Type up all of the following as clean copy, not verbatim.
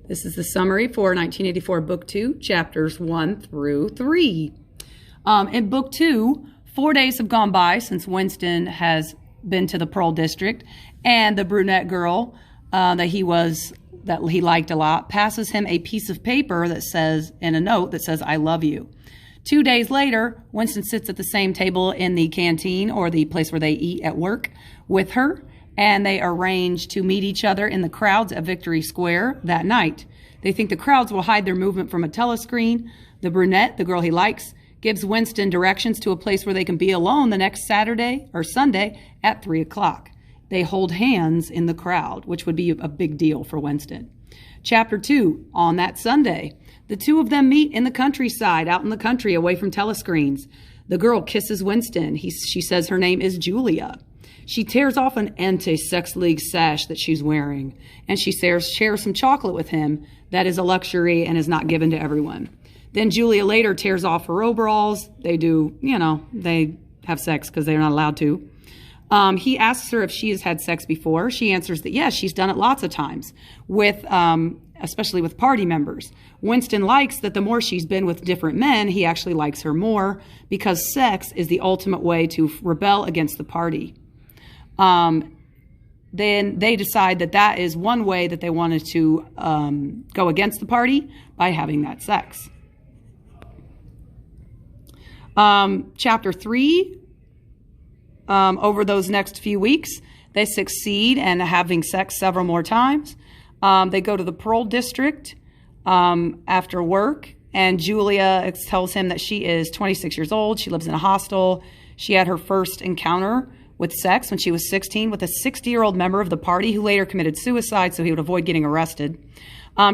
This is the summary for 1984 Book 2, Chapters 1 through 3. In Book 2, 4 days have gone by since Winston has been to the Pearl District, and the brunette girl that he liked a lot passes him a piece of paper that says, in a note that says, "I love you." 2 days later, Winston sits at the same table in the canteen, or the place where they eat at work, with her, and they arrange to meet each other in the crowds at Victory Square that night. They think the crowds will hide their movement from a telescreen. The brunette, the girl he likes, gives Winston directions to a place where they can be alone the next Saturday or Sunday at 3 o'clock. They hold hands in the crowd, which would be a big deal for Winston. Chapter 2, on that Sunday, the two of them meet in the countryside, out in the country, away from telescreens. The girl kisses Winston. She says her name is Julia. She tears off an anti-sex league sash that she's wearing, and she shares some chocolate with him that is a luxury and is not given to everyone. Then Julia later tears off her overalls. They they have sex because they're not allowed to. He asks her if she has had sex before. She answers that yes, she's done it lots of times, especially with party members. Winston likes that the more she's been with different men, he actually likes her more, because sex is the ultimate way to rebel against the party. Then they decide that is one way that they wanted to go against the party, by having that sex. Chapter 3, over those next few weeks, they succeed in having sex several more times. They go to the Pearl District after work, and Julia tells him that she is 26 years old. She lives in a hostel. She had her first encounter with sex when she was 16 with a 60-year-old member of the party who later committed suicide so he would avoid getting arrested.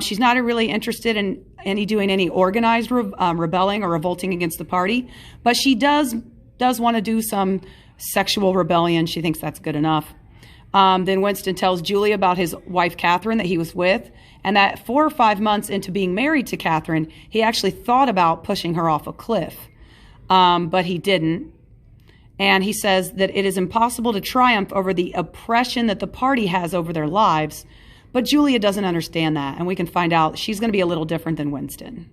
She's not really interested in doing any organized rebelling or revolting against the party, but she does want to do some sexual rebellion. She thinks that's good enough. Then Winston tells Julia about his wife, Catherine, that he was with, and that 4 or 5 months into being married to Catherine, he actually thought about pushing her off a cliff, but he didn't. And he says that it is impossible to triumph over the oppression that the party has over their lives, but Julia doesn't understand that, and we can find out she's going to be a little different than Winston.